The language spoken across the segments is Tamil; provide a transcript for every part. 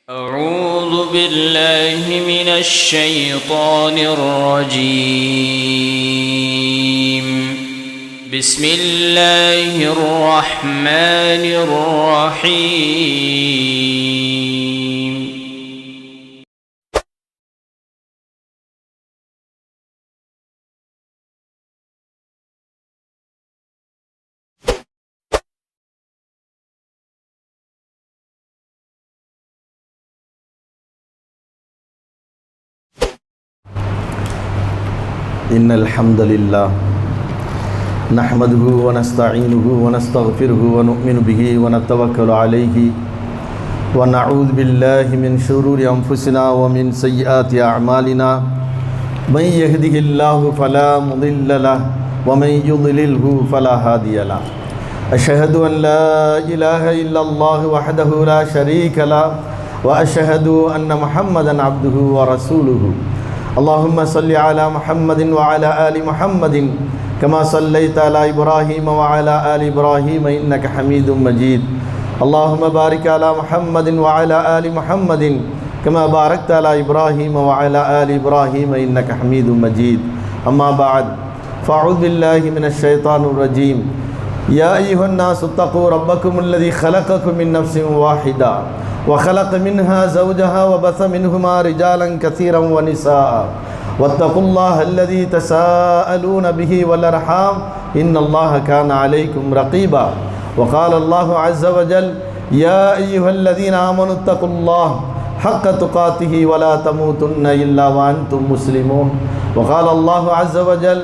أعوذ بالله من الشيطان الرجيم. بسم الله الرحمن الرحيم. إن الحمد لله نحمده ونستعينه ونستغفره ونؤمن به ونتوكل عليه ونعوذ بالله من شرور أنفسنا ومن سيئات أعمالنا من يهده الله فلا مضل له ومن يضلله فلا هادي له أشهد أن لا إله إلا الله وحده لا شريك له وأشهد أن محمدا عبده ورسوله. اللهم صل على محمد وعلى آل محمد كما صليت على إبراهيم وعلى آل إبراهيم إنك حميد مجيد. اللهم بارك على محمد وعلى آل محمد كما باركت على إبراهيم وعلى آل إبراهيم إنك حميد مجيد. أما بعد فأعوذ بالله من الشيطان الرجيم. يا أيها الناس اتقوا ربكم الذي خلقكم من نفس واحدة وخلق منها زوجها وبث منهما رجالا كثيرا ونساء واتقوا الله الذي تساءلون به والأرحام إن الله كان عليكم رقيبا. وقال الله عز وجل يا أيها الذين آمنوا اتقوا الله حق تقاته ولا تموتن إلا وأنتم مسلمون. وقال الله عز وجل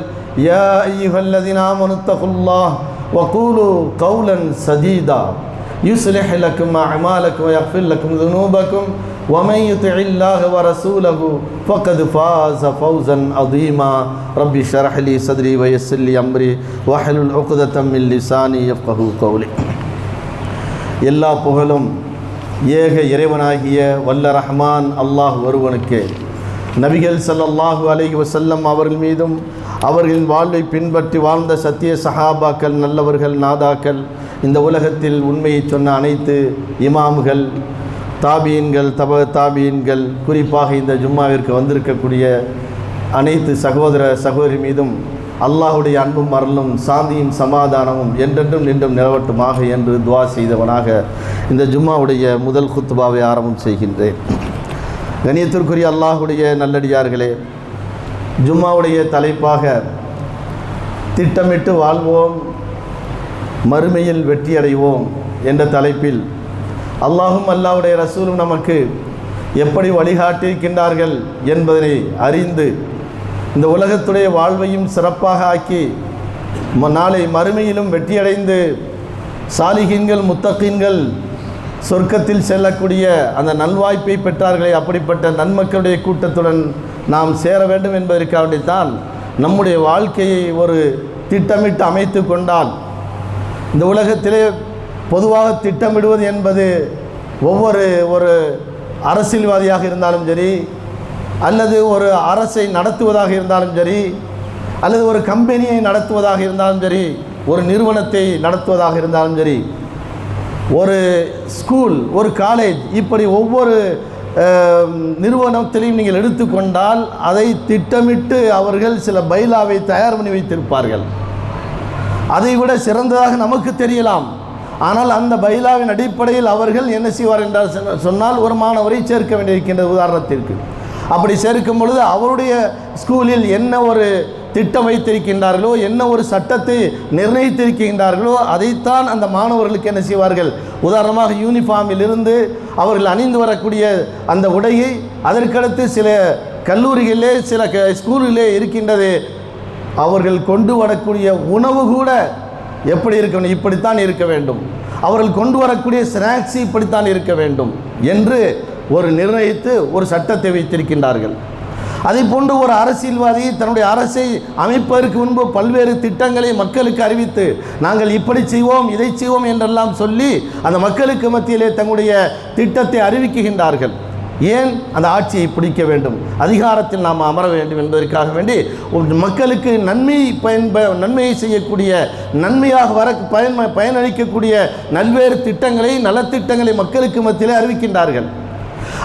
يا أيها الذين آمنوا اتقوا الله وقولوا قولا سديدا يصلح لكم أعمالكم ويغفر لكم ذنوبكم ومن يطع الله ورسوله فقد فاز فوزا عظيما. ربي اشرح لي صدري ويسر لي أمري واحلل عقدة من لساني يفقهوا قولي. எல்லா புகழும் ஏக இறைவனாகிய வல்ல ரஹ்மான் அல்லாஹ் ஒருவனுக்கே. நபிகள் ஸல்லல்லாஹு அலைஹி வஸல்லம் அவர்கள் மீதும் அவர்களின் வாழ்வை பின்பற்றி வாழ்ந்த சத்திய சஹாபாக்கள், நல்லவர்கள், நாதாக்கள், இந்த உலகத்தில் உண்மையை சொன்ன அனைத்து இமாம்கள், தாபீன்கள், தாபீன்கள், குறிப்பாக இந்த ஜும்மாவிற்கு வந்திருக்கக்கூடிய அனைத்து சகோதர சகோதரி மீதும் அல்லாஹுடைய அன்பும் அருளும் சாந்தியும் சமாதானமும் என்றென்றும் நின்றும் நிலவட்டுமாக என்று துவா செய்தவனாக இந்த ஜும்மாவுடைய முதல் குத்துபாவை ஆரம்பம் செய்கின்றேன். கண்ணியத்திற்குரிய அல்லாஹுடைய நல்லடியார்களே, ஜும்மாவுடைய தலைப்பாக திட்டமிட்டு வாழ்வோம், மறுமையில் வெற்றியடைவோம் என்ற தலைப்பில் அல்லாஹும் அல்லாஹ்வுடைய ரசூலும் நமக்கு எப்படி வழிகாட்டியிருக்கின்றார்கள் என்பதனை அறிந்து இந்த உலகத்துடைய வாழ்வையும் சிறப்பாக ஆக்கி நாளை மறுமையிலும் வெற்றியடைந்து சாலிஹீன்கள், முத்தகீன்கள் சொர்க்கத்தில் செல்லக்கூடிய அந்த நல்வாய்ப்பை பெற்றார்களே, அப்படிப்பட்ட நன்மக்களுடைய கூட்டத்துடன் நாம் சேர வேண்டும் என்பதற்காகத்தான் நம்முடைய வாழ்க்கையை ஒரு திட்டமிட்டு அமைத்து கொண்டால், இந்த உலகத்திலே பொதுவாக திட்டமிடுவது என்பது ஒரு அரசியல்வாதியாக இருந்தாலும் சரி, அல்லது ஒரு அரசை நடத்துவதாக இருந்தாலும் சரி, அல்லது ஒரு கம்பெனியை நடத்துவதாக இருந்தாலும் சரி, ஒரு நிறுவனத்தை நடத்துவதாக இருந்தாலும் சரி, ஒரு ஸ்கூல், ஒரு காலேஜ், இப்படி ஒவ்வொரு நிறுவனத்திலையும் நீங்கள் எடுத்துக்கொண்டால் அதை திட்டமிட்டு அவர்கள் சில பைலாவை தயார் பண்ணி வைத்திருப்பார்கள். அதைவிட சிறந்ததாக நமக்கு தெரியலாம். ஆனால் அந்த பைலாவின் அடிப்படையில் அவர்கள் என்ன செய்வார் என்றால் சொன்னால் ஒரு மாணவரை சேர்க்க வேண்டியிருக்கின்ற உதாரணத்திற்கு அப்படி சேர்க்கும் பொழுது அவருடைய ஸ்கூலில் என்ன ஒரு திட்டம் வைத்திருக்கின்றார்களோ, என்ன ஒரு சட்டத்தை நிர்ணயித்திருக்கின்றார்களோ அதைத்தான் அந்த மாணவர்களுக்கு என்ன செய்வார்கள். உதாரணமாக யூனிஃபார்மில் இருந்து அவர்கள் அணிந்து வரக்கூடிய அந்த உடையை, அதற்கடுத்து சில கல்லூரிகளிலே சில ஸ்கூலிலே இருக்கின்றது அவர்கள் கொண்டு வரக்கூடிய உணவு கூட எப்படி இருக்க வேண்டும், இப்படித்தான் இருக்க வேண்டும், அவர்கள் கொண்டு வரக்கூடிய ஸ்நாக்ஸ் இப்படித்தான் இருக்க வேண்டும் என்று ஒரு நிர்ணயித்து ஒரு சட்டத்தை வைத்திருக்கின்றார்கள். அதை போன்று ஒரு அரசியல்வாதி தன்னுடைய அரசை அமைப்பதற்கு முன்பு பல்வேறு திட்டங்களை மக்களுக்கு அறிவித்து நாங்கள் இப்படி செய்வோம், இதை செய்வோம் என்றெல்லாம் சொல்லி அந்த மக்களுக்கு மத்தியிலே தங்களுடைய திட்டத்தை அறிவிக்கின்றார்கள். ஏன்? அந்த ஆட்சியை பிடிக்க வேண்டும், அதிகாரத்தில் நாம் அமர வேண்டும் என்பதற்காக வேண்டி மக்களுக்கு நன்மையை செய்யக்கூடிய, நன்மையாக பயனளிக்கக்கூடிய நல்வேறு திட்டங்களை, நலத்திட்டங்களை மக்களுக்கு மத்தியிலே அறிவிக்கின்றார்கள்.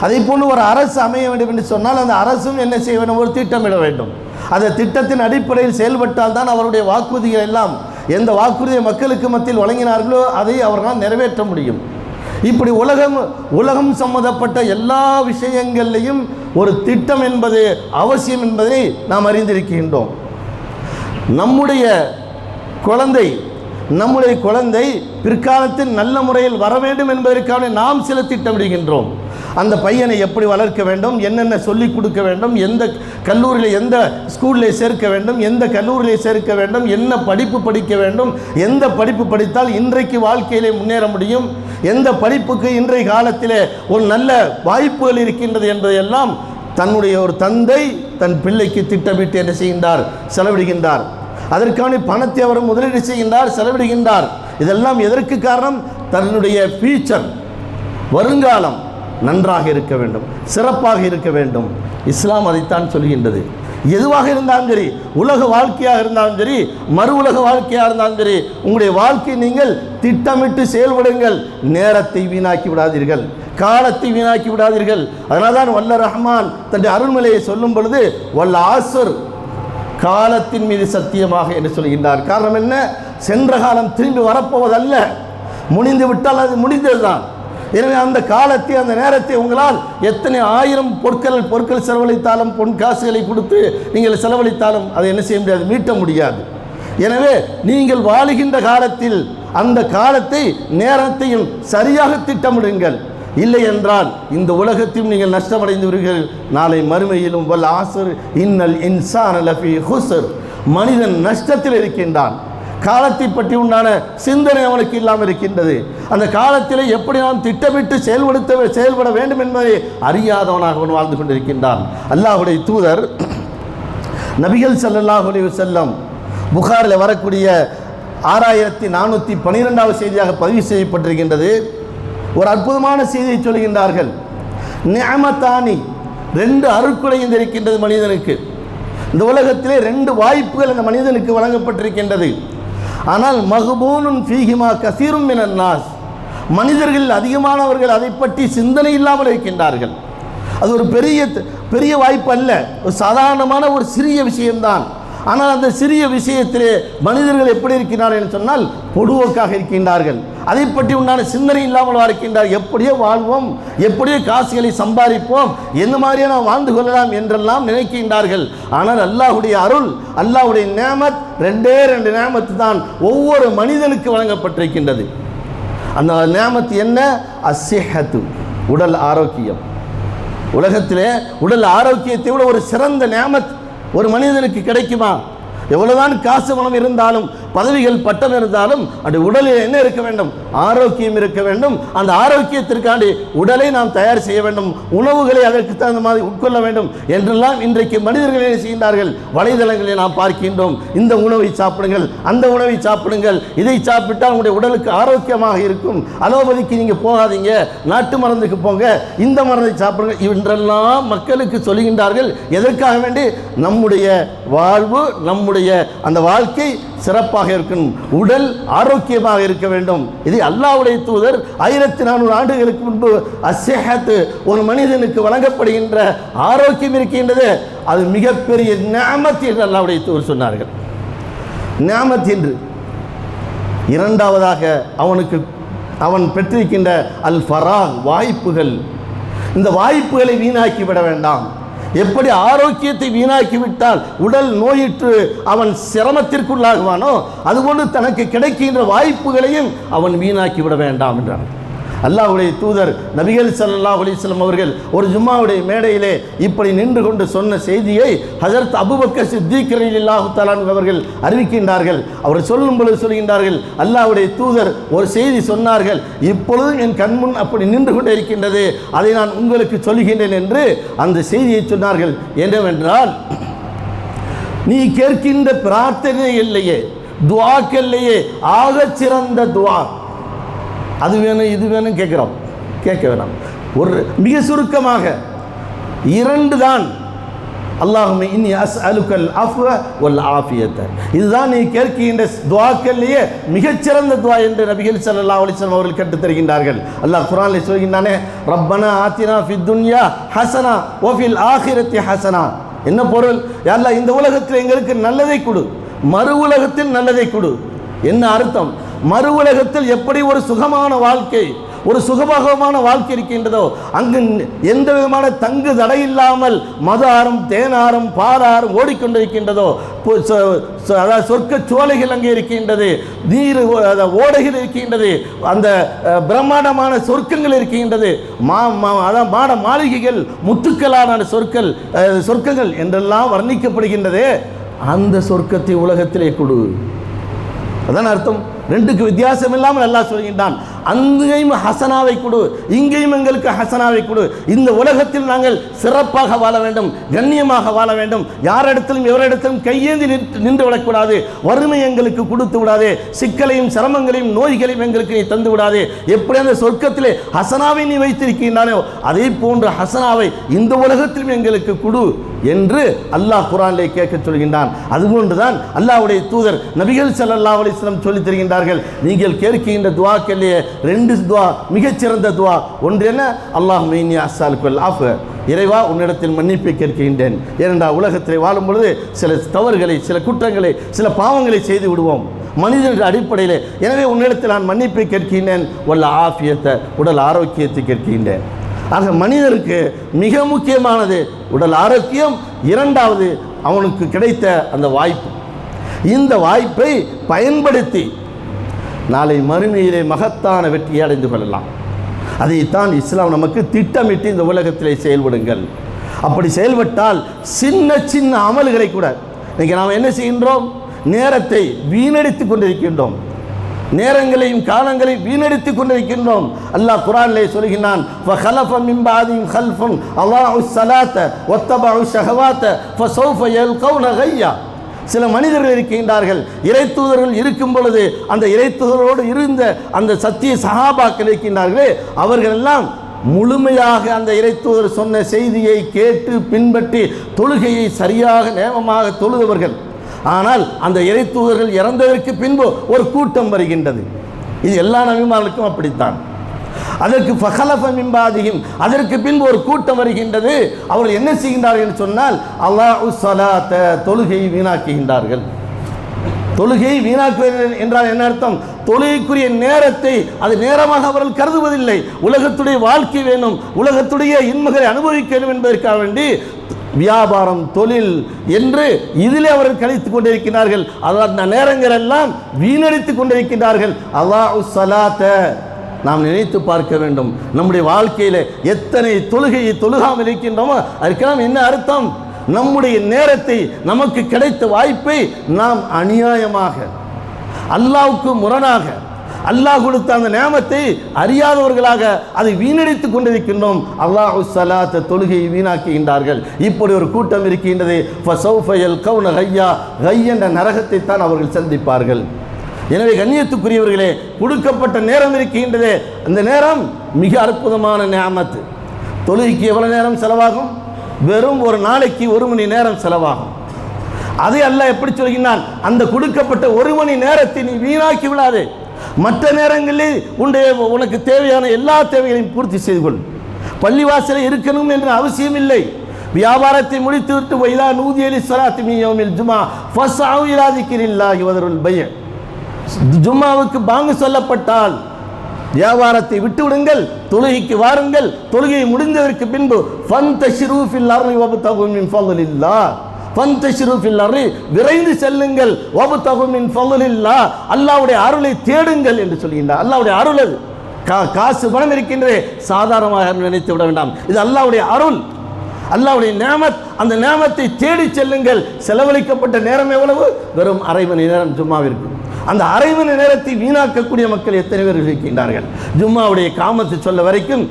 அதே போன்று ஒரு அரசு அமைய வேண்டும் என்று சொன்னால் அந்த அரசும் என்ன செய்ய வேண்டும்? ஒரு திட்டமிட வேண்டும். அந்த திட்டத்தின் அடிப்படையில் செயல்பட்டால் தான் அவருடைய வாக்குறுதிகள் எல்லாம் எந்த வாக்குறுதியை மக்களுக்கு மத்தியில் வழங்கினார்களோ அதை அவர்களால் நிறைவேற்ற முடியும். இப்படி உலகம் சம்பந்தப்பட்ட எல்லா விஷயங்கள்லையும் ஒரு திட்டம் என்பது அவசியம் என்பதை நாம் அறிந்திருக்கின்றோம். நம்முடைய குழந்தை பிற்காலத்தில் நல்ல முறையில் வர வேண்டும் என்பதற்காக நாம் சில திட்டமிடுகின்றோம். அந்த பையனை எப்படி வளர்க்க வேண்டும், என்னென்ன சொல்லிக் கொடுக்க வேண்டும், எந்த கல்லூரியில் எந்த ஸ்கூலில் சேர்க்க வேண்டும், எந்த கல்லூரியில் சேர்க்க வேண்டும், என்ன படிப்பு படிக்க வேண்டும், எந்த படிப்பு படித்தால் இன்றைக்கு வாழ்க்கையிலே முன்னேற முடியும், எந்த படிப்புக்கு இன்றைய காலத்திலே ஒரு நல்ல வாய்ப்புகள் இருக்கின்றது என்பதையெல்லாம் தன்னுடைய ஒரு தந்தை தன் பிள்ளைக்கு திட்டமிட்டு என்ன செய்கின்றார்? செலவிடுகின்றார். அதற்கான பணத்தை அவர் முதலீடு செய்கின்றார், செலவிடுகின்றார். இதெல்லாம் எதற்கு காரணம்? தன்னுடைய ஃபியூச்சர், வருங்காலம் நன்றாக இருக்க வேண்டும், சிறப்பாக இருக்க வேண்டும். இஸ்லாம் அதைத்தான் சொல்கின்றது. எதுவாக இருந்தாலும் சரி, உலக வாழ்க்கையாக இருந்தாலும் சரி, மறு உலக வாழ்க்கையாக இருந்தாலும் சரி, உங்களுடைய வாழ்க்கை நீங்கள் திட்டமிட்டு செயல்படுங்கள். நேரத்தை வீணாக்கி விடாதீர்கள், காலத்தை வீணாக்கி விடாதீர்கள். அதனால தான் வல்ல ரஹ்மான் தன்னுடைய அருள்மலையை சொல்லும் பொழுது வல்ல ஆசர், காலத்தின் மீது சத்தியமாக என்று சொல்கின்றார். காரணம் என்ன? சென்ற காலம் திரும்பி வரப்போவதல்ல, முடிந்து விட்டால் அது முடிந்ததுதான். எனவே அந்த காலத்தை, அந்த நேரத்தை உங்களால் எத்தனை ஆயிரம் பொருட்கள் செலவழித்தாலும், பொன் காசுகளை கொடுத்து நீங்கள் செலவழித்தாலும் அதை என்ன செய்ய முடியாது? மீட்ட முடியாது. எனவே நீங்கள் வாழுகின்ற காலத்தில் அந்த காலத்தை, நேரத்தையும் சரியாக திட்டமிடுங்கள். இல்லை என்றால் இந்த உலகத்தையும் நீங்கள் நஷ்டமடைந்துவிடுவீர்கள், நாளை மறுமையிலும். வல் ஆஸர் இன்னல் இன்சான லஃபீ ஹுஸ்ர், மனிதன் நஷ்டத்தில் இருக்கின்றான். காலத்தை பற்றி உண்டான சிந்தனை அவனுக்கு இல்லாமல் இருக்கின்றது. அந்த காலத்தில் எப்படி நாம் திட்டமிட்டு செயல்பட வேண்டும் என்பதை அறியாதவனாக அவன் வாழ்ந்து கொண்டிருக்கின்றான். அல்லாஹ்வுடைய தூதர் நபிகள் ஸல்லல்லாஹு அலைஹி வஸல்லம் புகாரில் வரக்கூடிய 6412வது செய்தியாக பதிவு செய்யப்பட்டிருக்கின்றது. ஒரு அற்புதமான செய்தியை சொல்கின்றார்கள். நிஅமத்தானி, 2 அருட்கொடை இருக்கின்றது மனிதனுக்கு. இந்த உலகத்திலே 2 வாய்ப்புகள் அந்த மனிதனுக்கு வழங்கப்பட்டிருக்கின்றது. ஆனால் மஹ்பூனுன் ஃபீஹிமா கஸீரும் மினன் நாஸ், மனிதர்கள் அதிகமானவர்கள் அதை பற்றி சிந்தனை இல்லாமல் இருக்கின்றார்கள். அது ஒரு பெரிய வாய்ப்பு அல்ல, ஒரு சாதாரணமான ஒரு சிறிய விஷயம்தான். ஆனால் அந்த சிறிய விஷயத்திலே மனிதர்கள் எப்படி இருக்கிறார்கள் என்று சொன்னால் பொடுவோக்காக இருக்கின்றார்கள். அதை பற்றி உண்டான சிந்தனை இல்லாமல் இருக்கின்றார். எப்படியோ வாழ்வோம், எப்படியோ காசுகளை சம்பாதிப்போம், எந்த மாதிரியே நாம் வாழ்ந்து கொள்ளலாம் என்றெல்லாம் நினைக்கின்றார்கள். ஆனால் அல்லாஹ்வுடைய அருள், அல்லாஹ்வுடைய நேமத், 2 நேமத்து தான் ஒவ்வொரு மனிதனுக்கு வழங்கப்பட்டிருக்கின்றது. அந்த நேமத் என்ன? அஸ்ஸிஹத்து, உடல் ஆரோக்கியம். உலகத்திலே உடல் ஆரோக்கியத்தை விட ஒரு சிறந்த நேமத் ஒரு மனிதனுக்கு கிடைக்குமா? எவ்வளவுதான் காசு பணம் இருந்தாலும், பதவிகள் பட்டம் இருந்தாலும், அது உடலில் என்ன இருக்க வேண்டும்? ஆரோக்கியம் இருக்க வேண்டும். அந்த ஆரோக்கியத்திற்காண்டி உடலை நாம் தயார் செய்ய வேண்டும், உணவுகளை அதற்கு தகுந்த மாதிரி உட்கொள்ள வேண்டும் என்றெல்லாம் இன்றைக்கு மனிதர்கள் என்ன செய்கின்றார்கள்? வலைதளங்களை நாம் பார்க்கின்றோம். இந்த உணவை சாப்பிடுங்கள், அந்த உணவை சாப்பிடுங்கள், இதை சாப்பிட்டால் உங்களுடைய உடலுக்கு ஆரோக்கியமாக இருக்கும், அலோபதிக்கு நீங்கள் போகாதீங்க, நாட்டு மருந்துக்கு போங்க, இந்த மருந்தை சாப்பிடுங்க என்றெல்லாம் மக்களுக்கு சொல்கின்றார்கள். எதற்காக வேண்டி? நம்முடைய வாழ்வு, நம்முடைய அந்த வாழ்க்கை சிறப்பாக இருக்கணும், உடல் ஆரோக்கியமாக இருக்க வேண்டும். இது அல்லாஹ்வுடைய தூதர் 1400 ஆண்டுகளுக்கு முன்பு அஸ்ஸிஹத், ஒரு மனிதனுக்கு வழங்கப்படுகின்ற ஆரோக்கியம் இருக்கின்றது, அது மிகப்பெரிய நிஅமத் என்று அல்லாஹ்வுடைய தூதர் சொன்னார்கள். நிஅமத் என்று. இரண்டாவதாக அவன் பெற்றிருக்கின்ற அல் ஃபராக், வாய்ப்புகள். இந்த வாய்ப்புகளை வீணாக்கி விட வேண்டாம். எப்படி ஆரோக்கியத்தை வீணாக்கிவிட்டால் உடல் நோயிற்று அவன் சிரமத்திற்குள்ளாகுவானோ, அதுபோன்று தனக்கு கிடைக்கின்ற வாய்ப்புகளையும் அவன் வீணாக்கி விட வேண்டாம் என்றான் அல்லாஹ்வுடைய தூதர் நபிகள் ஸல்லல்லாஹு அலைஹி வஸல்லம் அவர்கள் ஒரு ஜும்மாவுடைய மேடையிலே இப்படி நின்று கொண்டு சொன்ன செய்தியை ஹஜரத் அபூபக்கர் சித்திக் ரலியல்லாஹு தஆலா அவர்கள் அறிவிக்கின்றார்கள். அவர் சொல்லும் பொழுது சொல்கின்றார்கள், அல்லாஹ்வுடைய தூதர் ஒரு செய்தி சொன்னார்கள், இப்பொழுதும் என் கண்முன் அப்படி நின்று கொண்டே இருக்கின்றது, அதை நான் உங்களுக்கு சொல்கின்றேன் என்று அந்த செய்தியை சொன்னார்கள். என்னவென்றால், நீ கேட்கின்ற பிரார்த்தனை இல்லையே, துஆக்களிலேயே ஆகச் சிறந்த துஆ, அது வேணும் இது வேணும் கேட்க வேணாம். ஒரு மிக சுருக்கமாக 2 தான் அல்லாஹும்ம இன்னி அஸ்அலுக்கல் அஃப்வ வல் ஆஃபியத. இதுதான் நீ கேட்கின்ற துஆக்களிலேயே மிகச்சிறந்த துஆ என்று நபிகள் ஸல்லல்லாஹு அலைஹி வஸல்லம் அவர்கள் கற்றுத் தருகின்றார்கள். அல்லாஹ் குர்ஆனில் சொல்கின்றானே, ரப்பனா ஆத்தினா ஃபித் துன்யா ஹஸனா வ ஃபில் ஆখিরাতি ஹஸனா. என்ன பொருள்? யா அல்லாஹ், இந்த உலகத்தில் எங்களுக்கு நல்லதை கொடு, மறு உலகத்தில் நல்லதை கொடு. என்ன அர்த்தம்? மறு உலகத்தில் எப்படி ஒரு சுகமான வாழ்க்கை, ஒரு சுகபோகமான வாழ்க்கை இருக்கின்றதோ, அங்கு எந்த விதமான தங்கு தடை இல்லாமல் மதாரம் தேனாரம் பாலாரம் ஓடிக்கொண்டிருக்கின்றதோ, அதாவது சொர்க்க சோலைகள் அங்கே இருக்கின்றது, நீர் ஓடைகள் இருக்கின்றது, அந்த பிரம்மாண்டமான சொர்க்கங்கள் இருக்கின்றது, மாட மாளிகைகள், முத்துக்களான சொர்க்கங்கள் என்றெல்லாம் வர்ணிக்கப்படுகின்றது. அந்த சொர்க்கத்தை உலகத்திலே கொடு. அதான் அர்த்தம். ரெண்டுக்கு வித்தியாசம் இல்லாமல் அல்லாஹ் சொல்கின்றான், அங்கேயும் ஹசனாவை கொடு, இங்கேயும் எங்களுக்கு ஹசனாவை கொடு. இந்த உலகத்தில் நாங்கள் சிறப்பாக வாழ வேண்டும், கண்ணியமாக வாழ வேண்டும், யாரிடத்திலும் எவரிடத்திலும் கையேந்தி நின்று விடக்கூடாது, வறுமை எங்களுக்கு கொடுத்து விடாதே, சிக்கலையும் சிரமங்களையும் நோய்களையும் எங்களுக்கு நீ தந்து விடாதே. எப்படி அந்த சொர்க்கத்திலே ஹசனாவை நீ வைத்திருக்கின்றானோ அதே போன்ற ஹசனாவை இந்த உலகத்திலும் எங்களுக்கு கொடு என்று அல்லாஹ் குர்ஆனிலே கேட்க சொல்கின்றான். அதுபோன்றுதான் அல்லாஹ்வுடைய தூதர் நபிகள் ஸல்லல்லாஹு அலைஹி வஸல்லம் சொல்லித் தருகின்றார்கள், நீங்கள் கேட்கின்ற துஆக்களிலே ரெண்டு துஆ மிகச்சிறந்த துஆ. ஒன்று என்ன? அல்லாஹும்ம இன்னி அஸ்அலுக்கல் அஃவ, இறைவா உன்னிடத்தில் மன்னிப்பை கேட்கின்றேன். ஏனென்றால் உலகத்திலே வாழும் பொழுது சில தவறுகளை, சில குற்றங்களை, சில பாவங்களை செய்து விடுவோம் மனிதனுடைய அடிப்படையில். எனவே உன்னிடத்தில் நான் மன்னிப்பை கேட்கின்றேன். வல்ல ஆஃபியத்தை, உடல் ஆரோக்கியத்தை கேட்கின்றேன். ஆக மனிதனுக்கு மிக முக்கியமானது உடல் ஆரோக்கியம், இரண்டாவது அவனுக்கு கிடைத்த அந்த வாய்ப்பு. இந்த வாய்ப்பை பயன்படுத்தி நாளை மறுமையிலே மகத்தான வெற்றியை அடைந்து கொள்ளலாம். அதைத்தான் இஸ்லாம் நமக்கு திட்டமிட்டு இந்த உலகத்திலே செயல்படுங்கள். அப்படி செயல்பட்டால் சின்ன சின்ன அமல்களை கூட, இன்றைக்கி நாம் என்ன செய்கின்றோம்? நேரத்தை வீணடித்து கொண்டிருக்கின்றோம், நேரங்களையும் காலங்களையும் வீணடித்து கொண்டிருக்கின்றோம். அல்லாஹ் குர்ஆனிலே சொல்கிறான், ஃபഖலஃப மின் பஅதிஹிம் கல்ஃபுன் அல்லாஹுஸ் ஸலாத்த வத்தபஉ ஷஹவாத்த ஃபஸௌஃப யல்கௌன கய்யா. சில மனிதர்கள் இருக்கின்றார்கள், இறை தூதர்கள் இருக்கும் பொழுது அந்த இறை தூதரோடு இருந்த அந்த சத்திய சஹாபாக்கள் இருக்கின்றார்களே, அவர்கள் எல்லாம் முழுமையாக அந்த இறை தூதர் சொன்ன செய்தியை கேட்டு பின்பற்றி தொழுகையை சரியாக நேமமாக தொழுதவர்கள். ஆனால் அந்த இறை தூதர்கள் இறந்ததற்கு பின்பு ஒரு கூட்டம் வருகின்றது. இது எல்லா நபிமார்களுக்கும் அப்படித்தான். அதற்கு ஃபഖலஃப மின் பஅதிஹிம், அதற்கு பின்பு ஒரு கூட்டம் வருகின்றது. அவர்கள் என்ன செய்கின்றார்கள் என்று சொன்னால், அல்லாஹுஸ் ஸலாத்த, தொழுகையை வீணாக்குகின்றார்கள். தொழுகையை வீணாக்குவது என்றால் என்ன அர்த்தம்? தொழுகைக்குரிய நேரத்தை அது நேரமாக அவர்கள் கருதுவதில்லை. உலகத்துடைய வாழ்க்கை வேணும், உலகத்துடைய இன்மைகளை அனுபவிக்க வேண்டும் என்பதற்காக வேண்டி வியாபாரம், தொழில் என்று இதிலே அவர்கள் கழித்துக் கொண்டிருக்கிறார்கள். அந்த நேரங்கள் எல்லாம் வீணடித்துக் கொண்டிருக்கிறார்கள். அல்லாஹுஸ் ஸலாத்த, நாம் நினைத்து பார்க்க வேண்டும், நம்முடைய வாழ்க்கையில் எத்தனை தொழுகையை தொழுகாமல் இருக்கின்றோமோ அதுக்கெல்லாம் என்ன அர்த்தம்? நம்முடைய நேரத்தை, நமக்கு கிடைத்த வாய்ப்பை நாம் அநியாயமாக, அல்லாஹ்வுக்கு முரணாக, அல்லாஹ் கொடுத்த அந்த நேமத்தை அறியாதவர்களாக அதை வீணடித்துக் கொண்டிருக்கின்றோம். அல்லாஹுஸ் ஸலாத்த, தொழுகையை வீணாக்குகின்றார்கள். இப்படி ஒரு கூட்டம் இருக்கின்றது. ஃபஸௌஃப யல்கௌன கய்யா, கய் என்ற நரகத்தை தான் அவர்கள் சந்திப்பார்கள். எனவே கண்ணியத்துக்குரியவர்களே, கொடுக்கப்பட்ட நேரம் இருக்கின்றதே, அந்த நேரம் மிக அற்புதமான நியாமத்து. தொழுகைக்கு எவ்வளவு நேரம் செலவாகும்? வெறும் ஒரு நாளைக்கு 1 மணி நேரம் செலவாகும். அதை அல்லாஹ் எப்படி சொல்கிறான்? அந்த கொடுக்கப்பட்ட 1 மணி நேரத்தை நீ வீணாக்கி விடாதே. மற்ற நேரங்களில் உனக்கு தேவையான எல்லா தேவைகளையும் பூர்த்தி செய்து கொள். பள்ளிவாசலை இருக்கணும் என்ற அவசியம் இல்லை. வியாபாரத்தை முடித்துவிட்டு வைதா நூதிய லிஸ்ஸலாத்தி மின் யௌமில் ஜும்ஆ ஃபஸ்அவு இலா திக்ரில்லாஹி வதருல் பை'. ஜும்மாவுக்கு பாங்கு சொல்லப்பட்டால் வியாபாரத்தை விட்டு விடுங்கள், தொழுகைக்கு வாருங்கள். தொழுகை முடிந்ததற்கு பின்பு ஃபந்தஷிரு ஃபில் அர்லி வப்தகு மின் ஃபضலில்லாஹ், ஃபந்தஷிரு ஃபில் அர்லி, விரைந்து செல்லுங்கள், வப்தகு மின் ஃபضலில்லாஹ், அல்லாஹ்வுடைய அருளை தேடுங்கள் என்று சொல்கின்றார். அல்லாஹ்வுடைய அருள் அது. காசு பணம் இருக்கின்றதே சாதாரணமாக நினைத்து விட வேண்டாம். இது அல்லாஹ்வுடைய அருள், அல்லாஹ்வுடைய நியாமத். அந்த நியாமத்தை தேடி செல்லுங்கள். செலவழிக்கப்பட்ட நேரம் எவ்வளவு? வெறும் அரை மணி நேரம் ஜும்மாவிற்கு. அந்த அரை மணி நேரத்தை வீணாக்கக்கூடிய மக்கள் எத்தனை பேர் இருக்கின்றார்கள்? ஜும்மாவுடைய காமத்தை சொல்ல வரைக்கும்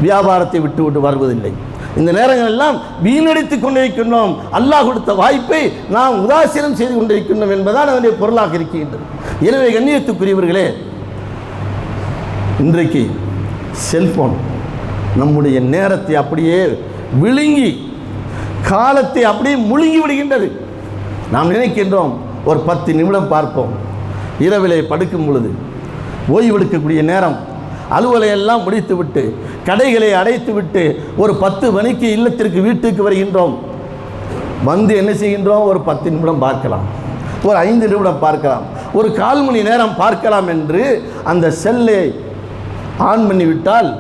வியாபாரத்தை விட்டு விட்டு வருவதில்லை. இந்த நேரங்கள் எல்லாம் வீணடித்துக் கொண்டிருக்கின்றோம். அல்லாஹ் கொடுத்த வாய்ப்பை நாம் உதாசீனம் செய்து கொண்டிருக்கின்றோம் என்பதால் அதனுடைய பொருளாக இருக்கின்றது. எனவே கண்ணியத்துக்குரியவர்களே, இன்றைக்கு செல்போன் நம்முடைய நேரத்தை அப்படியே விழுங்கி காலத்தை அப்படியே முழுங்கி விடுகின்றது. நாம் நினைக்கின்றோம் ஒரு 10 நிமிடம் பார்ப்போம். இரவிலே படுக்கும் பொழுது ஓய்வெடுக்கக்கூடிய நேரம், அலுவலையெல்லாம் முடித்துவிட்டு கடைகளை அடைத்துவிட்டு ஒரு 10 மணிக்கு இல்லத்திற்கு வீட்டுக்கு வருகின்றோம். வந்து என்ன செய்கின்றோம்? ஒரு 10 நிமிடம் பார்க்கலாம், ஒரு 5 நிமிடம் பார்க்கலாம், ஒரு 1/4 மணி நேரம் பார்க்கலாம் என்று அந்த செல்லை ஆன் பண்ணிவிட்டால்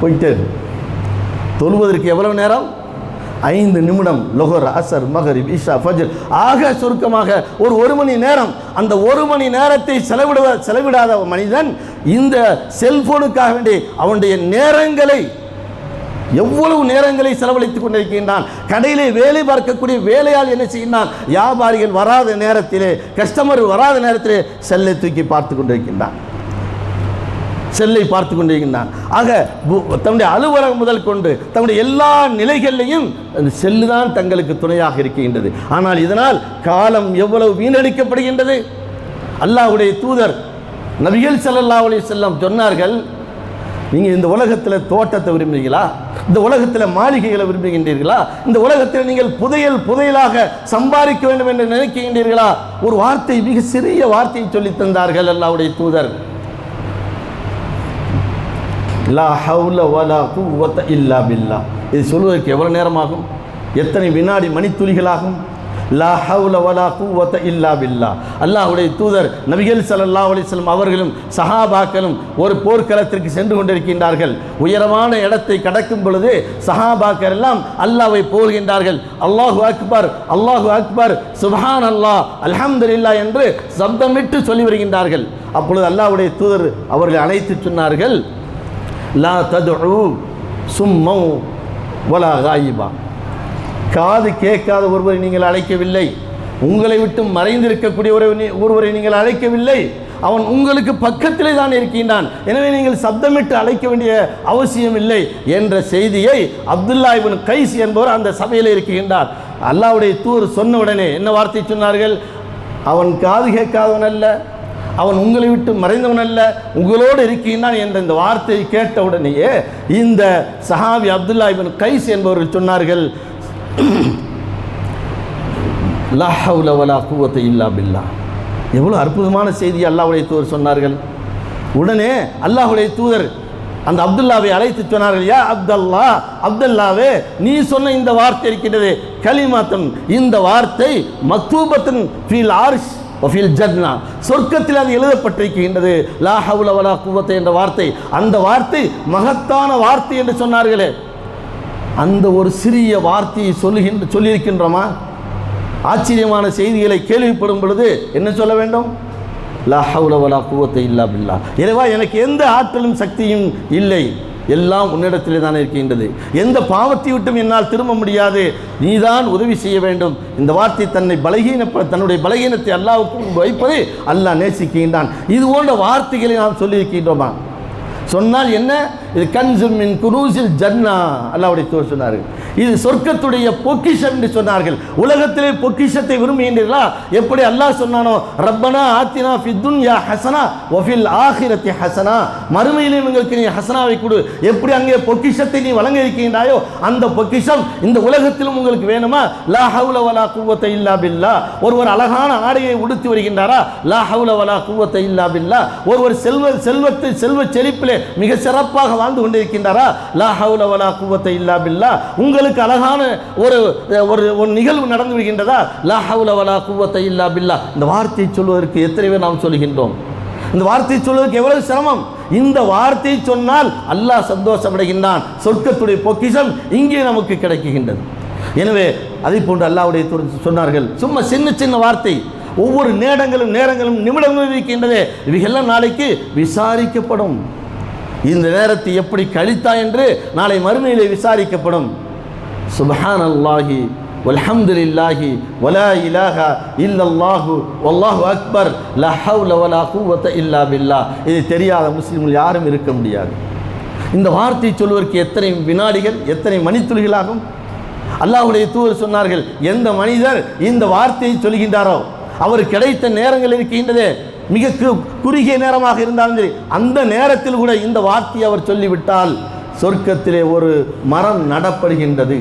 போயிட்டு தொழுவதற்கு எவ்வளவு நேரம்? 5 நிமிடம். லொஹர், அசர், மகரிப், இஷா, ஃபஜ்ர், ஆக சுருக்கமாக ஒரு மணி நேரம். அந்த 1 மணி நேரத்தை செலவிடாத மனிதன் இந்த செல்போனுக்காக வேண்டி அவனுடைய நேரங்களை, எவ்வளவு நேரங்களை செலவழித்துக் கொண்டிருக்கின்றான். கடையிலே வேலை பார்க்கக்கூடிய வேலையால் என்ன செய்கின்றான்? வியாபாரிகள் வராத நேரத்திலே, கஸ்டமர் வராத நேரத்திலே செல்லை தூக்கி பார்த்து கொண்டிருக்கின்றான், செல்லை பார்த்து கொண்டிருக்கின்றான். ஆக தன்னுடைய அலுவலகம் முதல் கொண்டு தன்னுடைய எல்லா நிலைகளிலையும் அந்த செல்லு தான் தங்களுக்கு துணையாக இருக்கின்றது. ஆனால் இதனால் காலம் எவ்வளவு வீணடிக்கப்படுகின்றது. அல்லாஹ்வுடைய தூதர் நபிகள் ஸல்லல்லாஹு அலைஹி வஸல்லம் சொன்னார்கள், நீங்கள் இந்த உலகத்தில் தோட்டத்தை விரும்புகிறீர்களா? இந்த உலகத்தில் மாளிகைகளை விரும்புகின்றீர்களா? இந்த உலகத்தில் நீங்கள் புதையலாக சம்பாதிக்க வேண்டும் என்று நினைக்கின்றீர்களா? ஒரு வார்த்தை, மிக சிறிய வார்த்தையை சொல்லி தந்தார்கள் அல்லாஹ்வுடைய தூதர். லா ஹவுல வலா குவத்த இல்லா பில்லா. இது சொல்வதற்கு எவ்வளவு நேரமாகும்? எத்தனை வினாடி மணித்துளிகளாகும்? லா ஹவுல வலா குவத்த இல்லா பில்லா. அல்லாஹ்வுடைய தூதர் நபிகள் ஸல்லல்லாஹு அலைஹி வஸல்லம் அவர்களும் சஹாபாக்களும் ஒரு போர்க்களத்திற்கு சென்று கொண்டிருக்கின்றார்கள். உயரமான இடத்தை கடக்கும் பொழுது சஹாபாக்கள் எல்லாம் அல்லாஹ்வை புகழ்கின்றார்கள். அல்லாஹு அக்பர், அல்லாஹு அக்பர், சுப்ஹான் அல்லாஹ், அல்ஹம்துலில்லாஹ் என்று சப்தமிட்டு சொல்லி வருகின்றார்கள். அப்பொழுது அல்லாஹ்வுடைய தூதர் அவர்களை அழைத்து சொன்னார்கள், லா ததுஉ சும்மௌ வலா காயிபா. காது கேட்காத ஒருவரை நீங்கள் அழைக்கவில்லை, உங்களை விட்டு மறைந்திருக்கக்கூடிய ஒருவரை நீங்கள் அழைக்கவில்லை, அவன் உங்களுக்கு பக்கத்திலே தான் இருக்கின்றான், எனவே நீங்கள் சப்தமிட்டு அழைக்க வேண்டிய அவசியம் இல்லை என்ற செய்தியை அப்துல்லா இப்னு கைஸ் என்பவர் அந்த சபையில் இருக்கின்றார். அல்லாஹ்வுடைய தூதர் சொன்ன உடனே என்ன வார்த்தை சொன்னார்கள்? அவன் காது கேட்காதவன் அல்ல, அவன் உங்களை விட்டு மறைந்தவன் அல்ல, உங்களோடு இருக்கின்றான் என்ற இந்த வார்த்தையை கேட்ட உடனேயே இந்த சஹாபி அப்துல்லா இப்னு கைஸ் என்பவர்கள் சொன்னார்கள், லா ஹவுல வலா குவத்த இல்லா பில்லா. எவ்வளவு அற்புதமான செய்தி அல்லாஹ்வுடைய தூதர் சொன்னார்கள். உடனே அல்லாஹ்வுடைய தூதர் அந்த அப்துல்லாவை அழைத்து சொன்னார்கள், யா அப்துல்லா, அப்துல்லாவே, நீ சொன்ன இந்த வார்த்தை இருக்கின்றது கலிமாத்துன், இந்த வார்த்தை மக்தூபத்துன் ஃபீல் ஆர்ஷ் வஃபில் ஜன்னா, சொர்க்கத்தில் அது எழுதப்பட்டிருக்கின்றது. லா ஹவுல வலா குவத்த என்ற வார்த்தை, அந்த வார்த்தை மகத்தான வார்த்தை என்று சொன்னார்களே, அந்த ஒரு சிறிய வார்த்தையை சொல்லியிருக்கின்றோமா? ஆச்சரியமான செய்திகளை கேள்விப்படும் பொழுது என்ன சொல்ல வேண்டும்? லா ஹவுல வலா குவத்த இல்லா பில்லா. இறைவா, எனக்கு எந்த ஆற்றலும் சக்தியும் இல்லை, எல்லாம் உன்னிடத்திலே தான் இருக்கின்றது, எந்த பாவத்தை விட்டும் என்னால் திரும்ப முடியாது, நீதான் உதவி செய்ய வேண்டும். இந்த வார்த்தை தன்னுடைய பலகீனத்தை அல்லாஹ்வுக்கு வைப்பதை அல்லாஹ் நேசிக்கின்றான். இது போன்ற வார்த்தைகளை நாம் சொல்லியிருக்கின்றோமா? சொன்னால் என்ன? இது கன்சும் மின் குனூஸில் ஜன்னா, அல்லாஹ்வுடைய தூதர் சொன்னார்கள், இது சொர்க்கத்துடைய பொக்கிஷம் என்று சொன்னார்கள். உலகத்திலே பொக்கிஷத்தை விரும்புகின்றீர்களா? எப்படி அல்லாஹ் சொன்னானோ, ரப்பனா ஆத்தினா ஃபித் துன்யா ஹஸனா வஃபில் ஆখিরাতি ஹஸனா, மறுமையிலே உங்களுக்கு நீ ஹஸனாவை கொடு, எப்படி அங்கே பொக்கிஷத்தை நீ வழங்க இருக்கின்றாயோ அந்த பொக்கிஷம் இந்த உலகத்திலும் உங்களுக்கு வேணுமா? லா ஹவுல வலா குவத்த இல்லா பில்லா. ஒருவர் அழகான ஆடையை உடுத்தி வருகின்றாரா? லா ஹவுல வலா குவத்த இல்லா பில்லா. ஒருவர் செல்வ செழிப்பிலே மிக சிறப்பாக வாழ்ந்து கொண்டிருக்கின்றாரா? லா ஹவுல வலா குவத்த இல்லா பில்லா. உங்களுக்கு அழகான ஒரு நிகழ்வு நடந்து விடுகின்றதா? லா ஹவுல வலா குவத்த இல்லா பில்லா. இந்த வார்த்தையை சொல்வதற்கு எத்தனை பேர் நாம் சொல்கின்றோம்? இந்த வார்த்தையை சொல்வதற்கு எவ்வளவு சிரமம். இந்த வார்த்தையை சொன்னால் அல்லாஹ் சந்தோஷமடைகின்றான், சொர்க்கத்துடைய பொக்கிஷம் இங்கே நமக்கு கிடைக்கின்றது. எனவே அதை போன்று அல்லாஹ்வுடைய தூதர் சொன்னார்கள், சும்மா சின்ன சின்ன வார்த்தை, ஒவ்வொரு நேரங்களும் நிமிடங்களும் இருக்கின்றதே, இவையெல்லாம் நாளைக்கு விசாரிக்கப்படும். இந்த நேரத்தை எப்படி கழித்தா என்று நாளை மறுமையிலே விசாரிக்கப்படும். சுப்ஹானல்லாஹி வல்ஹம்துலில்லாஹி வலா இலாஹா இல்லல்லாஹு வல்லாஹு அக்பர் லா ஹவுல வலா குவத்த இல்லா பில்லா. இது தெரியாத முஸ்லிம்கள் யாரும் இருக்க முடியாது. இந்த வார்த்தை சொல்வதற்கு எத்தனை வினாடிகள், எத்தனை மணித்துளிகளாகும்? அல்லாஹ்வுடைய தூதர் சொன்னார்கள், எந்த மனிதர் இந்த வார்த்தையை சொல்கின்றாரோ அவர் கிடைத்த நேரங்கள் இருக்கின்றதே, மிக குறுகிய நேரமாக இருந்தாலும் சரி, அந்த நேரத்தில் கூட இந்த வார்த்தையை அவர் சொல்லிவிட்டால் சொர்க்கத்திலே ஒரு மரம் நடப்படுகின்றது.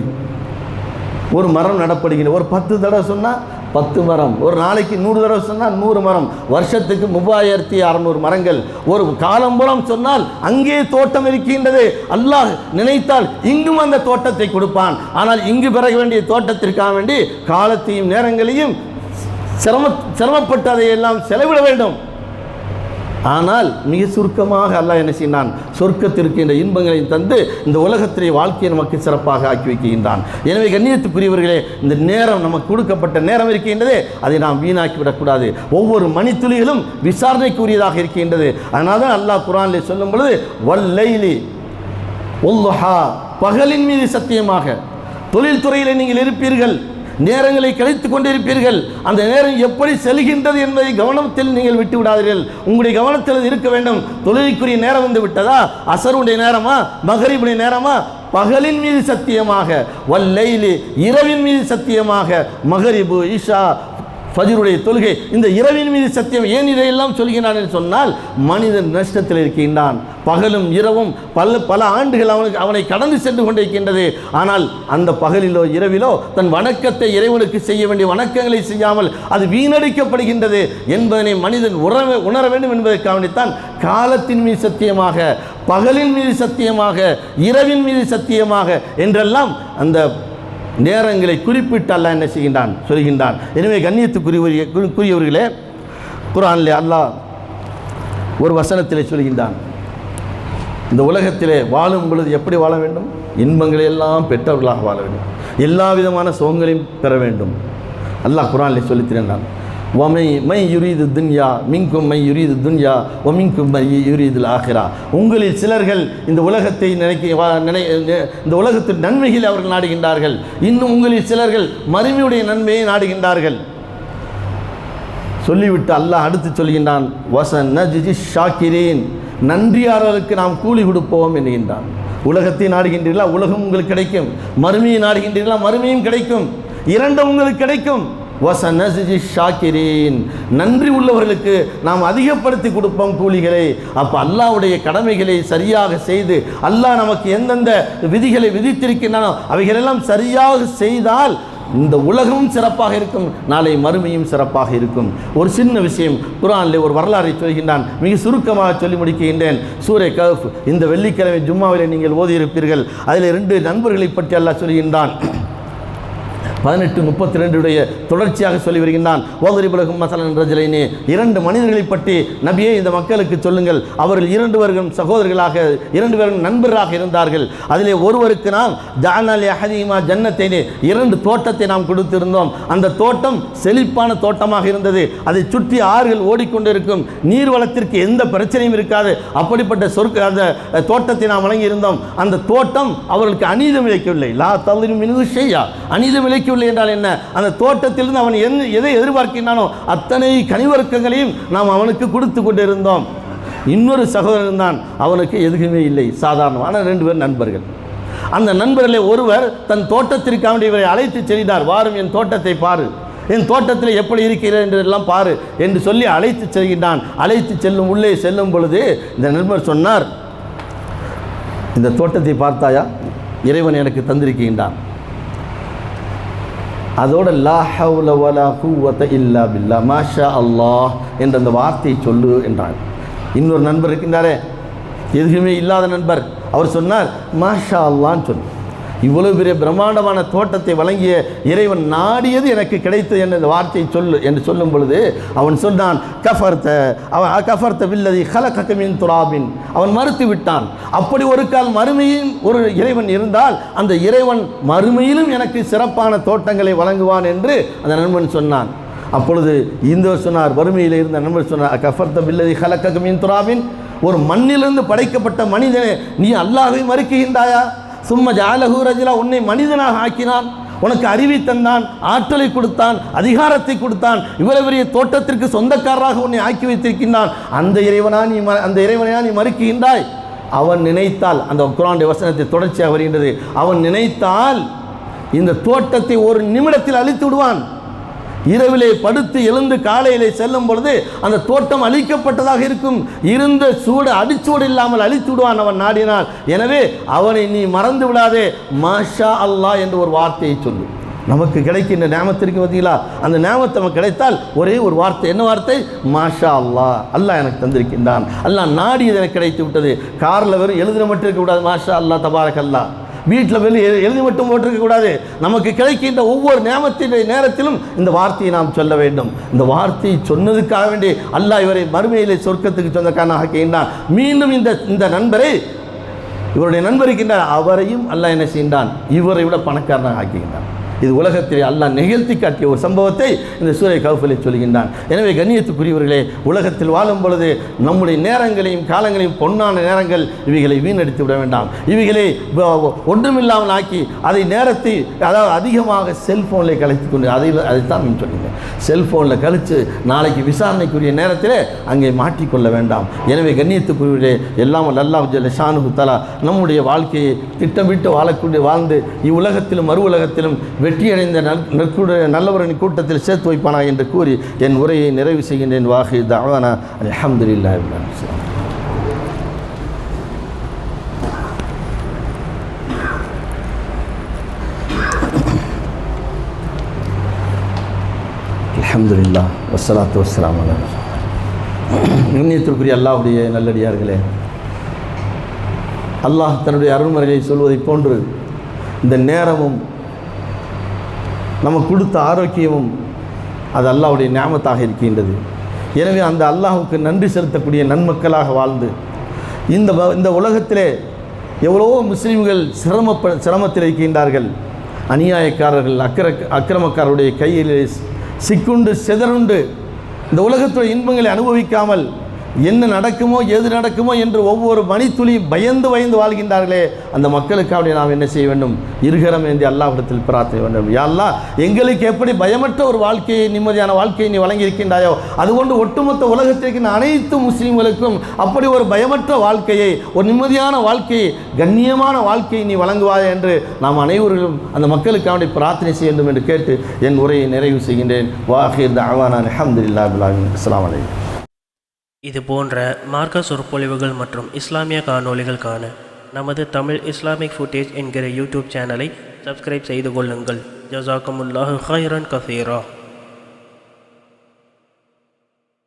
ஒரு மரம் நடப்படுகிறது. ஒரு 10 தடவை சொன்னால் 10 மரம், ஒரு நாளைக்கு 100 தடவை சொன்னால் 100 மரம், வருஷத்துக்கு 3600 மரங்கள். ஒரு காலம்புறம் சொன்னால் அங்கே தோட்டம் இருக்கின்றது. அல்லாஹ் நினைத்தால் இங்கும் அந்த தோட்டத்தை கொடுப்பான். ஆனால் இங்கு பெற வேண்டிய தோட்டத்திற்காக வேண்டி காலத்தையும் நேரங்களையும் சிரமப்பட்டு அதையெல்லாம் செலவிட வேண்டும். ஆனால் மிக சுருக்கமாக அல்லாஹ் என்ன செய்தான், சொர்க்கத்திற்கு இந்த இன்பங்களையும் தந்து இந்த உலகத்திலே வாழ்க்கையை நமக்கு சிறப்பாக ஆக்கி வைக்கின்றான். எனவே கண்ணியத்துக்குரியவர்களே, இந்த நேரம் நமக்கு கொடுக்கப்பட்ட நேரம் இருக்கின்றதே, அதை நாம் வீணாக்கி விடக்கூடாது. ஒவ்வொரு மணித்துளிகளும் விசாரணைக்குரியதாக இருக்கின்றது. அதனால தான் அல்லாஹ் குர்ஆனிலே சொல்லும் பொழுது வல்லைலி வல்லுஹா, பகலின் மீது சத்தியமாக. தொழில்துறையில் நீங்கள் இருப்பீர்கள், நேரங்களை கழித்து கொண்டிருப்பீர்கள். அந்த நேரம் எப்படி செல்கின்றது என்பதை கவனத்தில் நீங்கள் விட்டு விடாதீர்கள். உங்களுடைய கவனத்தில் இருக்க வேண்டும். தொழிலுக்குரிய நேரம் வந்து விட்டதா, அசருடைய நேரமா, மகரிபுடைய நேரமா? பகலின் மீது சத்தியமாக, வல்லைலி இரவின் மீது சத்தியமாக, மகரிபு, இஷா, ஃபஜ்ருடைய தொழுகை, இந்த இரவின் மீது சத்தியம். ஏன் இதையெல்லாம் சொல்கிறான் என்று சொன்னால், மனிதன் நஷ்டத்தில் இருக்கின்றான். பகலும் இரவும் பல ஆண்டுகள் அவனை கடந்து சென்று கொண்டிருக்கின்றது. ஆனால் அந்த பகலிலோ இரவிலோ தன் வணக்கத்தை இறைவனுக்கு செய்ய வேண்டிய வணக்கங்களை செய்யாமல் அது வீணடிக்கப்படுகின்றது என்பதனை மனிதன் உணர வேண்டும் என்பதற்காகத்தான் காலத்தின் மீது சத்தியமாக, பகலின் மீது சத்தியமாக, இரவின் மீது சத்தியமாக என்றெல்லாம் அந்த நேரங்களை குறிப்பிட்டு அல்லாஹ் என்ன செய்கின்றான், சொல்கின்றான். எனவே கண்ணியத்துக்குரியவர்களே, குர்ஆனிலே அல்லாஹ் ஒரு வசனத்திலே சொல்கின்றான், இந்த உலகத்திலே வாழும் பொழுது எப்படி வாழ வேண்டும்? இன்பங்களை எல்லாம் பெற்றவர்களாக வாழ வேண்டும், எல்லா விதமான சுகங்களையும் பெற வேண்டும். அல்லாஹ் குர்ஆனிலே சொல்லித் தருகின்றான், மை யுரீது துன்யா மின்கும் மை யுரீது துன்யா ஒமின்கும் மை யுரீதுல் ஆஹிரா. உங்களில் சிலர்கள் இந்த உலகத்தை இந்த உலகத்தின் நன்மைகளை அவர்கள் நாடுகின்றார்கள். இன்னும் உங்களில் சிலர்கள் மறுமையுடைய நன்மையை நாடுகின்றார்கள். சொல்லிவிட்டு அல்லாஹ் அடுத்து சொல்கின்றான், வஸனஜ்ஜி ஷாக்கிரீன், நன்றியாளர்களுக்கு நாம் கூலி கொடுப்போம் என்கின்றான். உலகத்தை நாடுகின்றீர்களா, உலகம் உங்களுக்கு கிடைக்கும். மறுமையை நாடுகின்றீர்களா, மறுமையும் கிடைக்கும். இரண்டும் உங்களுக்கு கிடைக்கும். வஸனஜ்ஜி ஷாக்கிரீன், நன்றி உள்ளவர்களுக்கு நாம் அதிகப்படுத்தி கொடுப்போம் கூலிகளை. அப்போ அல்லாஹ்வுடைய கடமைகளை சரியாக செய்து, அல்லாஹ் நமக்கு எந்தெந்த விதிகளை விதித்திருக்கின்றனோ அவைகளெல்லாம் சரியாக செய்தால் இந்த உலகமும் சிறப்பாக இருக்கும், நாளை மறுமையும் சிறப்பாக இருக்கும். ஒரு சின்ன விஷயம் குர்ஆனிலே ஒரு வரலாறை சொல்கின்றான், மிக சுருக்கமாக சொல்லி முடிக்கின்றேன். சூரே கஹ்ஃப் இந்த வெள்ளிக்கிழமை ஜும்மாவிலே நீங்கள் ஓதியிருப்பீர்கள். அதில் 2 நண்பர்களை பற்றி அல்லாஹ் சொல்கின்றான். 18:32 தொடர்ச்சியாக சொல்லி வருகின்றான். ஓதரிபுலகும் மசலன் ரஜலைனே, 2 மனிதர்களை பற்றி நபியே இந்த மக்களுக்கு சொல்லுங்கள். அவர்கள் 2 பேரும் சகோதரர்களாக, 2 பேரும் நண்பர்களாக இருந்தார்கள். அதிலே ஒருவருக்கு நாம் ஜஅல்னா யஹதீமா ஜன்னத்தைனே, 2 தோட்டத்தை நாம் கொடுத்திருந்தோம். அந்த தோட்டம் செழிப்பான தோட்டமாக இருந்தது. அதை சுற்றி ஆறுகள் ஓடிக்கொண்டிருக்கும், நீர் வளத்திற்கு எந்த பிரச்சனையும் இருக்காது. அப்படிப்பட்ட அந்த தோட்டத்தை நாம் வழங்கியிருந்தோம். அந்த தோட்டம் அவர்களுக்கு அநீதம் இழைக்கவில்லை. லா தலிம் மினு ஷையா, அநீதம் இழைக்க என்றால் என்ன? அந்த தோட்டத்திலிருந்து அவன் எதை எதிர்பார்க்கின்றானோ அத்தனை கனிவர்க்கங்களையும் நாம் அவனுக்கு கொடுத்து கொண்டிருந்தோம். இன்னொரு சகோதரன் தான், அவனுக்கு எதுவுமே இல்லை, சாதாரணமான 2 பேர் நண்பர்கள். அந்த நண்பர்களே ஒருவர் தன் தோட்டத்திற்காக இவரை அழைத்து செல்கிறார். வாரும் என் தோட்டத்தை பாரு, என் தோட்டத்தில் எப்படி இருக்கிறது என்றெல்லாம் பாரு என்று சொல்லி அழைத்து செல்கின்றான். அழைத்து செல்லும் உள்ளே செல்லும் பொழுது இந்த நண்பர் சொன்னார், இந்த தோட்டத்தை பார்த்தாயா, இறைவன் எனக்கு தந்திருக்கின்றான். அதோட லா ஹவ்ல வலா குவத இல்லா பில்லா மாஷா அல்லாஹ் என்ற அந்த வார்த்தையை சொல்லு என்றான். இன்னொரு நண்பர் இருக்கின்றாரே, எதுவுமே இல்லாத நண்பர், அவர் சொன்னார் மாஷா அல்லான்னு சொல்லு. இவ்வளவு பெரிய பிரம்மாண்டமான தோட்டத்தை வழங்கிய இறைவன் நாடியது எனக்கு கிடைத்தது என்ற இந்த வார்த்தையை சொல்லு என்று சொல்லும் பொழுது அவன் சொன்னான், கஃபர்த பில்லதி ஹலகக மின் துராபின். அவன் மறுத்து விட்டான். அப்படி ஒரு கால் மறுமையில் ஒரு இறைவன் இருந்தால் அந்த இறைவன் மறுமையிலும் எனக்கு சிறப்பான தோட்டங்களை வழங்குவான் என்று அந்த நண்பன் சொன்னான். அப்பொழுது இந்த சொன்னார், வறுமையில் இருந்த நண்பர் சொன்னார், கஃபர்த பில்லதி ஹலகக மின் துராபின், ஒரு மண்ணிலிருந்து படைக்கப்பட்ட மனிதனே நீ அல்லாஹ்வை மறுக்கின்றாயா? சும்ம ஜஅலஹு ரஜுலா, உன்னை மனிதனாக ஆக்கினான், உனக்கு அறிவை தந்தான், ஆற்றலை கொடுத்தான், அதிகாரத்தை கொடுத்தான், இவ்வளவு பெரிய தோட்டத்திற்கு சொந்தக்காரராக உன்னை ஆக்கி வைத்திருக்கின்றான். அந்த இறைவனா நீ மறுக்கின்றாய்? அவன் நினைத்தால், அந்த குர்ஆனுடைய வசனத்தை தொடர்ச்சியாக வருகின்றது, அவன் நினைத்தால் இந்த தோட்டத்தை ஒரு நிமிடத்தில் அழித்து விடுவான். இரவிலே படுத்து எழுந்து காலையிலே செல்லும் பொழுது அந்த தோட்டம் அழிக்கப்பட்டதாக இருக்கும். இருந்த சூடு அடிச்சூடு இல்லாமல் அழித்து விடுவான் அவன் நாடினான். எனவே அவனை நீ மறந்து விடாதே, மாஷா அல்லாஹ் என்று ஒரு வார்த்தையை சொல்லு. நமக்கு கிடைக்கின்ற நேமத்திற்கு பார்த்தீங்களா, அந்த நேமத்தை நமக்கு கிடைத்தால் ஒரே ஒரு வார்த்தை, என்ன வார்த்தை? மாஷா அல்லாஹ், அல்லாஹ் எனக்கு தந்திருக்கின்றான், அல்லாஹ் நாடியது எனக்கு கிடைத்து விட்டது. காரில் வெறும் எழுதுன மட்டும் இருக்கக்கூடாது, மாஷா அல்லாஹ் தபாரக் அல்லாஹ். வீட்டில் வெளியே எழுதி மட்டும் போட்டிருக்கக்கூடாது. நமக்கு கிடைக்கின்ற ஒவ்வொரு நேமத்தின் நேரத்திலும் இந்த வார்த்தையை நாம் சொல்ல வேண்டும். இந்த வார்த்தையை சொன்னதுக்காக வேண்டி அல்லாஹ் இவரை மறுமையிலே சொர்க்கத்துக்கு சொந்தக்காரனாக ஆக்கின்றான். மீண்டும் இந்த நண்பரை, இவருடைய நண்பர் இருக்கின்றார், அவரையும் அல்லாஹ் என்ன செய்கின்றான்? இவரை விட பணக்காரனாக ஆக்குகின்றான். இது உலகத்திலே அல்லாஹ் நிகழ்த்தி காட்டிய ஒரு சம்பவத்தை இந்த சூரை கஹ்ஃபிலே சொல்கின்றான். எனவே கண்ணியத்துக்குரியவர்களே, உலகத்தில் வாழும் பொழுது நம்முடைய நேரங்களையும் காலங்களையும், பொன்னான நேரங்கள், இவைகளை வீணடித்து விட வேண்டாம். இவைகளை ஒன்றுமில்லாமல் ஆக்கி அதை நேரத்தை, அதாவது அதிகமாக செல்ஃபோனில் கழித்து கொண்டு அதைத்தான் நீங்கள் சொன்னீங்க. செல்ஃபோனில் கழித்து நாளைக்கு விசாரணைக்குரிய நேரத்தில் அங்கே மாட்டிக்கொள்ள வேண்டாம். எனவே கண்ணியத்துக்குரியவர்களே, எல்லாம் அல்லாஹ் ஜல்ல ஷானுஹு தஆலா நம்முடைய வாழ்க்கையை திட்டமிட்டு வாழ்ந்து இவ்வுலகத்திலும் மறு உலகத்திலும் வெற்றியடைந்த நல்லவரின் கூட்டத்தில் சேர்த்து வைப்பானா என்று கூறி என் உரையை நிறைவு செய்கின்றேன். வாஹி தஅவானா அல்ஹம்துலில்லாஹி ரப்பில் ஆலமீன். அல்ஹம்துலில்லாஹ் வஸ்ஸலாத்து வஸ்ஸலாமு அலா ரசூலில்லாஹ். கண்ணியத்திற்குரிய அல்லாஹ்வுடைய நல்லடியார்களே, அல்லாஹ் தன்னுடைய அருள்மறையை சொல்வதைப் போன்று இந்த நேரமும் நமக்கு கொடுத்த ஆரோக்கியமும் அது அல்லாஹ்வுடைய நியாமத்தாக இருக்கின்றது. எனவே அந்த அல்லாஹ்வுக்கு நன்றி செலுத்தக்கூடிய நன்மக்களாக வாழ்ந்து இந்த உலகத்திலே எவ்வளவோ முஸ்லீம்கள் சிரமத்தில் இருக்கின்றார்கள். அநியாயக்காரர்கள், அக்கிரமக்காரருடைய கையில் சிக்குண்டு சிதறுண்டு இந்த உலகத்துடைய இன்பங்களை அனுபவிக்காமல் என்ன நடக்குமோ ஏது நடக்குமோ என்று ஒவ்வொரு மணித்துளி பயந்து வாழ்கின்றார்களே, அந்த மக்களுக்காக நாம் என்ன செய்ய வேண்டும்? இருகரம் ஏந்தி அல்லாஹ்விடத்தில் பிரார்த்தனை வேண்டும். யா அல்லாஹ், எங்களுக்கு எப்படி பயமற்ற ஒரு வாழ்க்கையை, நிம்மதியான வாழ்க்கையை நீ வழங்கியிருக்கின்றாயோ, அதுபோன்று ஒட்டுமொத்த உலகத்திற்கு அனைத்து முஸ்லீம்களுக்கும் அப்படி ஒரு பயமற்ற வாழ்க்கையை, ஒரு நிம்மதியான வாழ்க்கையை, கண்ணியமான வாழ்க்கையை நீ வழங்குவாய் என்று நாம் அனைவரும் அந்த மக்களுக்காக பிரார்த்தனை செய்ய வேண்டும் என்று கேட்டு என் உரையை நிறைவு செய்கின்றேன். வாஹிர் தஅவானா அல்ஹம்துலில்லாஹி ரப்பில் ஆலமீன். அஸ்ஸலாமு அலைக்கும். இது போன்ற மார்க்க சொற்பொழிவுகள் மற்றும் இஸ்லாமிய காணொளிகள் காண நமது தமிழ் இஸ்லாமிக் ஃபுட்டேஜ் என்கிற யூடியூப் சேனலை சப்ஸ்கிரைப் செய்து கொள்ளுங்கள். ஜஸாக்குமுல்லாஹு ஹைரன் கஸீரா.